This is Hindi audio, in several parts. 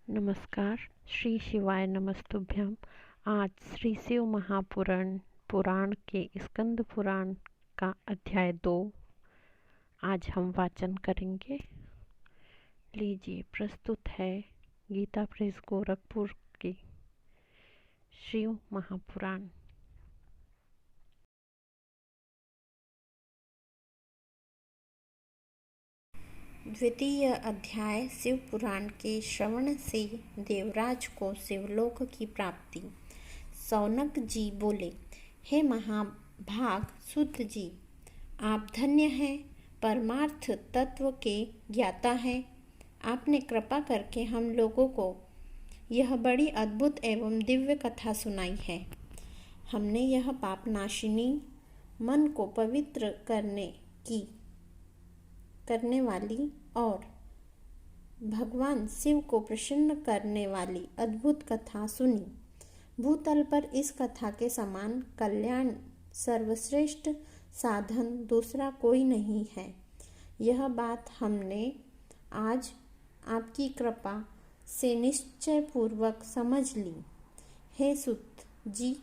नमस्कार। श्री शिवाय नमस्तुभ्यम। आज श्री शिव महापुराण पुराण के स्कंद पुराण का अध्याय 2 आज हम वाचन करेंगे। लीजिए, प्रस्तुत है गीता प्रेस गोरखपुर की शिव महापुराण। द्वितीय अध्याय शिव पुराण के श्रवण से देवराज को शिवलोक की प्राप्ति। सौनक जी बोले, हे महाभाग सुत जी, आप धन्य हैं, परमार्थ तत्व के ज्ञाता हैं। आपने कृपा करके हम लोगों को यह बड़ी अद्भुत एवं दिव्य कथा सुनाई है। हमने यह पापनाशिनी, मन को पवित्र करने वाली और भगवान शिव को प्रसन्न करने वाली अद्भुत कथा सुनी। भूतल पर इस कथा के समान कल्याण सर्वश्रेष्ठ साधन दूसरा कोई नहीं है। यह बात हमने आज आपकी कृपा से निश्चय पूर्वक समझ ली। हे सुत जी,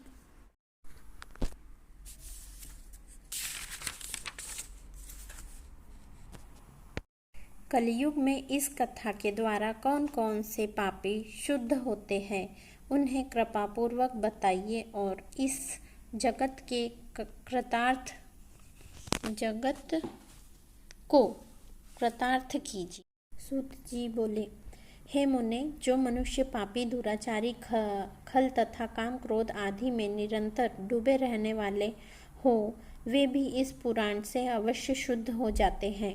कलयुग में इस कथा के द्वारा कौन कौन से पापी शुद्ध होते हैं, उन्हें कृपा पूर्वक बताइए और इस जगत को कृतार्थ कीजिए। सूत जी बोले, हे मुने, जो मनुष्य पापी, दुराचारी, खल तथा काम क्रोध आदि में निरंतर डूबे रहने वाले हो, वे भी इस पुराण से अवश्य शुद्ध हो जाते हैं।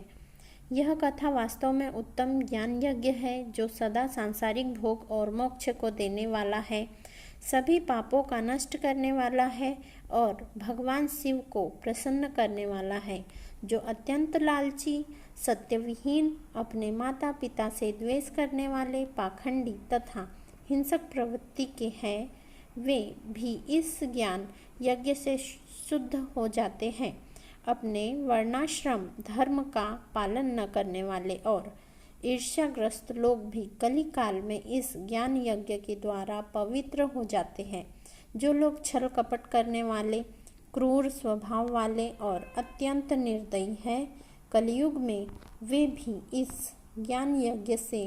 यह कथा वास्तव में उत्तम ज्ञान यज्ञ है, जो सदा सांसारिक भोग और मोक्ष को देने वाला है, सभी पापों का नष्ट करने वाला है और भगवान शिव को प्रसन्न करने वाला है। जो अत्यंत लालची, सत्यविहीन, अपने माता पिता से द्वेष करने वाले, पाखंडी तथा हिंसक प्रवृत्ति के हैं, वे भी इस ज्ञान यज्ञ से शुद्ध हो जाते हैं। अपने वर्णाश्रम धर्म का पालन न करने वाले और ईर्ष्याग्रस्त लोग भी कली काल में इस ज्ञान यज्ञ के द्वारा पवित्र हो जाते हैं। जो लोग छल कपट करने वाले, क्रूर स्वभाव वाले और अत्यंत निर्दयी हैं, कलयुग में वे भी इस ज्ञान यज्ञ से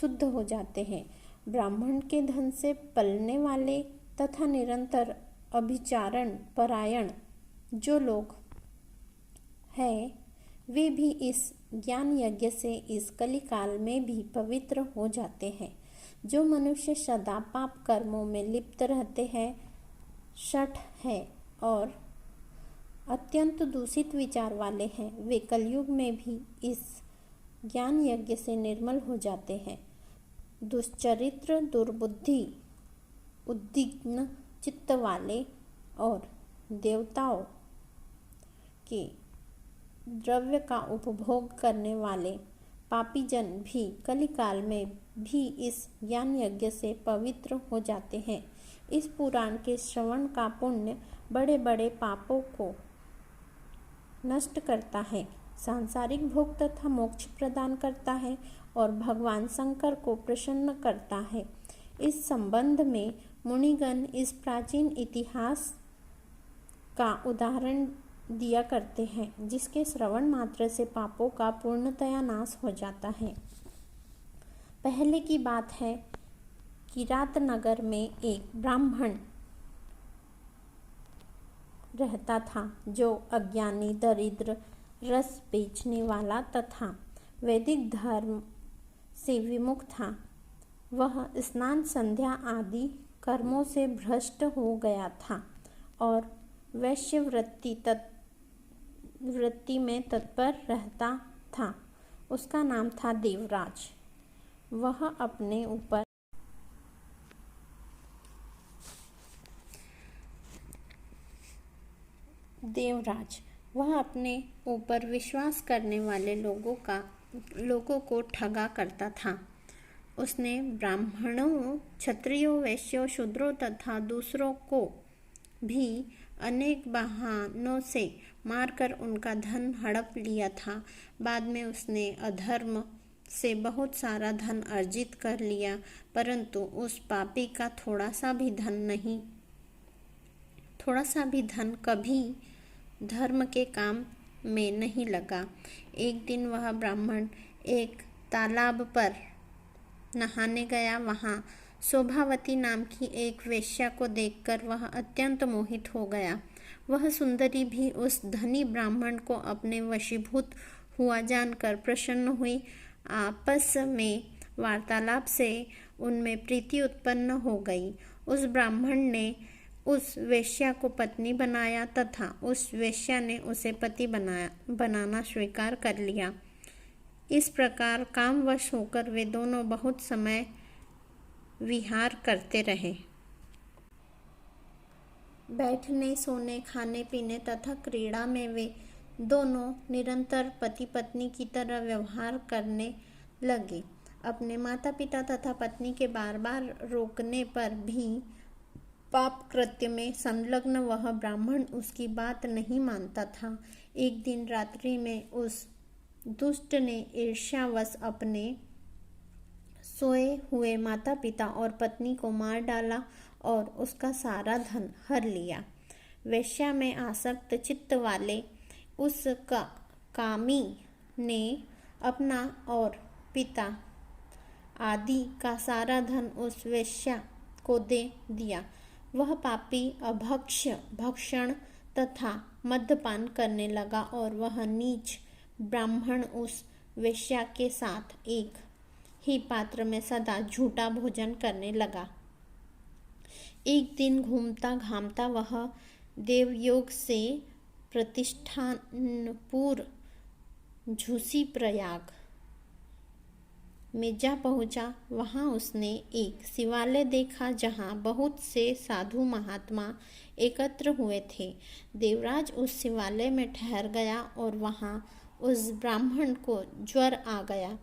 शुद्ध हो जाते हैं। ब्राह्मण के धन से पलने वाले तथा निरंतर अभिचारण परायण जो लोग है, वे भी इस ज्ञान यज्ञ से इस कलिकाल में भी पवित्र हो जाते हैं। जो मनुष्य सदा पाप कर्मों में लिप्त रहते हैं, शठ है और अत्यंत दूषित विचार वाले हैं, वे कलयुग में भी इस ज्ञान यज्ञ से निर्मल हो जाते हैं। दुश्चरित्र, दुर्बुद्धि, उद्विग्न चित्त वाले और देवताओं के द्रव्य का उपभोग करने वाले पापी जन भी कलिकाल में भी इस ज्ञान यज्ञ से पवित्र हो जाते हैं। इस पुराण के श्रवण का पुण्य बड़े बड़े पापों को नष्ट करता है, सांसारिक भोग तथा मोक्ष प्रदान करता है और भगवान शंकर को प्रसन्न करता है। इस संबंध में मुनिगण इस प्राचीन इतिहास का उदाहरण दिया करते हैं, जिसके श्रवण मात्र से पापों का पूर्णतया नाश हो जाता है। पहले की बात है, किरात नगर में एक ब्राह्मण रहता था, जो अज्ञानी, दरिद्र, रस बेचने वाला तथा वैदिक धर्म से विमुख था। वह स्नान, संध्या आदि कर्मों से भ्रष्ट हो गया था और वैश्य वृत्ति में तत्पर रहता था। उसका नाम था देवराज। वह अपने ऊपर विश्वास करने वाले लोगों को ठगा करता था। उसने ब्राह्मणों, क्षत्रियों, वैश्यों, शूद्रों तथा दूसरों को भी अनेक बहानों से मारकर उनका धन हड़प लिया था। बाद में उसने अधर्म से बहुत सारा धन अर्जित कर लिया, परंतु उस पापी का थोड़ा सा भी धन कभी धर्म के काम में नहीं लगा। एक दिन वह ब्राह्मण एक तालाब पर नहाने गया। वहाँ शोभावती नाम की एक वेश्या को देखकर वह अत्यंत मोहित हो गया। वह सुंदरी भी उस धनी ब्राह्मण को अपने वशीभूत हुआ जानकर प्रसन्न हुई। आपस में वार्तालाप से उनमें प्रीति उत्पन्न हो गई। उस ब्राह्मण ने उस वेश्या को पत्नी बनाया तथा उस वेश्या ने उसे पति बनाना स्वीकार कर लिया। इस प्रकार कामवश होकर वे दोनों बहुत समय विहार करते रहे। बैठने, सोने, खाने पीने तथा क्रीड़ा में वे दोनों निरंतर पति पत्नी की तरह व्यवहार करने लगे। अपने माता पिता तथा पत्नी के बार बार रोकने पर भी पाप कृत्य में संलग्न वह ब्राह्मण उसकी बात नहीं मानता था। एक दिन रात्रि में उस दुष्ट ने ईर्ष्यावश अपने सोए हुए माता पिता और पत्नी को मार डाला और उसका सारा धन हर लिया। वेश्या में आसक्त चित्त वाले उस कामी ने अपना और पिता आदि का सारा धन उस वेश्या को दे दिया। वह पापी अभक्ष्य भक्षण तथा मद्यपान करने लगा और वह नीच ब्राह्मण उस वेश्या के साथ एक ही पात्र में सदा झूठा भोजन करने लगा। एक दिन घूमता घामता वह देवयोग से प्रतिष्ठानपुर झूसी प्रयाग में जा पहुंचा। वहां उसने एक शिवालय देखा जहां बहुत से साधु महात्मा एकत्र हुए थे। देवराज उस शिवालय में ठहर गया और वहां उस ब्राह्मण को ज्वर आ गया।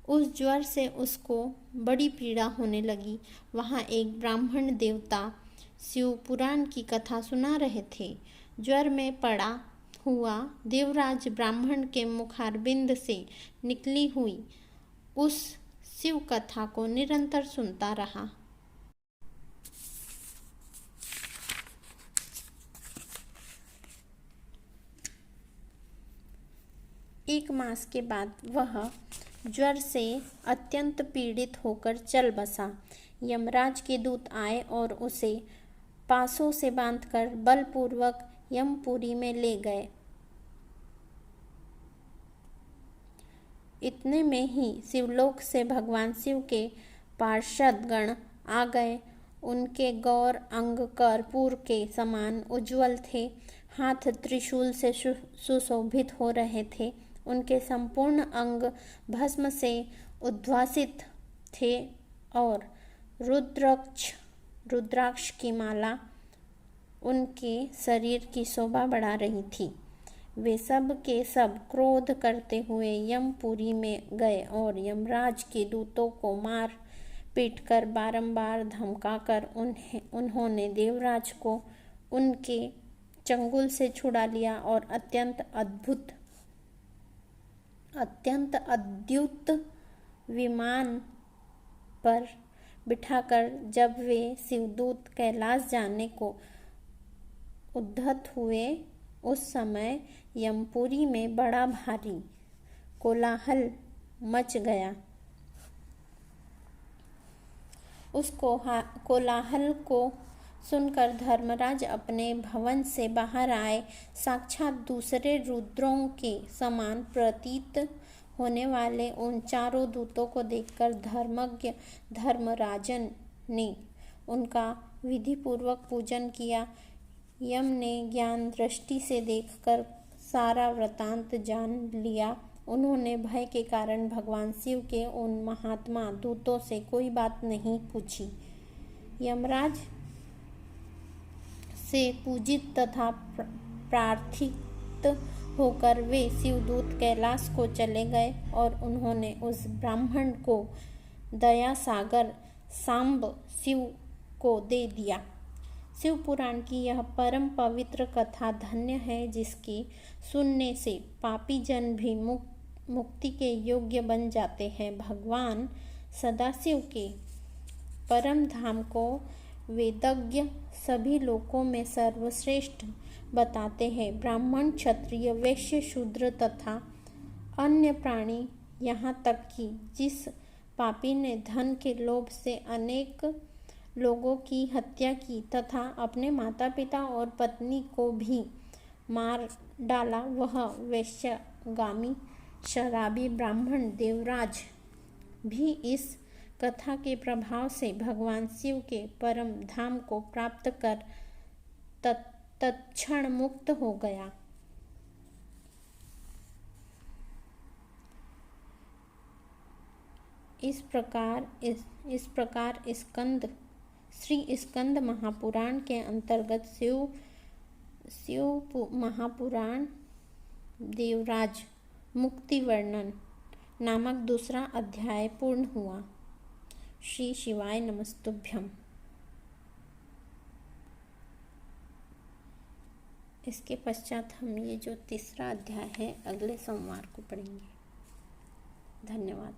उस ज्वर से उसको बड़ी पीड़ा होने लगी। वहां एक ब्राह्मण देवता शिव पुराण की कथा सुना रहे थे। ज्वर में पड़ा हुआ देवराज ब्राह्मण के मुखारबिंद से निकली हुई उस शिव कथा को निरंतर सुनता रहा। एक मास के बाद वह ज्वर से अत्यंत पीड़ित होकर चल बसा। यमराज के दूत आए और उसे पासों से बांधकर बलपूर्वक यमपुरी में ले गए। इतने में ही शिवलोक से भगवान शिव के पार्षदगण आ गए। उनके गौर अंग कर्पूर के समान उज्ज्वल थे, हाथ त्रिशूल से सुशोभित हो रहे थे। उनके संपूर्ण अंग भस्म से उद्भासित थे और रुद्राक्ष की माला उनके शरीर की शोभा बढ़ा रही थी। वे सब के सब क्रोध करते हुए यमपुरी में गए और यमराज के दूतों को मार पीट कर बारंबार धमकाकर उन्होंने देवराज को उनके चंगुल से छुड़ा लिया और अत्यंत अद्भुत विमान पर बिठाकर जब वे शिवदूत कैलाश जाने को उद्यत हुए, उस समय यमपुरी में बड़ा भारी कोलाहल मच गया। उस कोलाहल को सुनकर धर्मराज अपने भवन से बाहर आए। साक्षात दूसरे रुद्रों के समान प्रतीत होने वाले उन चारों दूतों को देखकर धर्मज्ञ धर्मराजन ने उनका विधिपूर्वक पूजन किया। यम ने ज्ञान दृष्टि से देखकर सारा वृतांत जान लिया। उन्होंने भय के कारण भगवान शिव के उन महात्मा दूतों से कोई बात नहीं पूछी। यमराज से पूजित तथा प्रार्थित होकर वे शिवदूत कैलाश को चले गए और उन्होंने उस ब्राह्मण को दया सागर सांब शिव को दे दिया। शिव पुराण की यह परम पवित्र कथा धन्य है, जिसकी सुनने से पापी जन भी मुक्ति के योग्य बन जाते हैं। भगवान सदाशिव के परम धाम को वेदज्ञ सभी लोकों में सर्वश्रेष्ठ बताते हैं। ब्राह्मण, क्षत्रिय, वैश्य, शूद्र तथा अन्य प्राणी, यहाँ तक कि जिस पापी ने धन के लोभ से अनेक लोगों की हत्या की तथा अपने माता पिता और पत्नी को भी मार डाला, वह वैश्यगामी शराबी ब्राह्मण देवराज भी इस कथा के प्रभाव से भगवान शिव के परम धाम को प्राप्त कर तत्क्षण मुक्त हो गया। इस प्रकार श्री स्कंद महापुराण के अंतर्गत शिव महापुराण देवराज मुक्ति वर्णन नामक दूसरा अध्याय पूर्ण हुआ। श्री शिवाय नमस्तुभ्यम। इसके पश्चात हम ये जो तीसरा अध्याय है अगले सोमवार को पढ़ेंगे। धन्यवाद।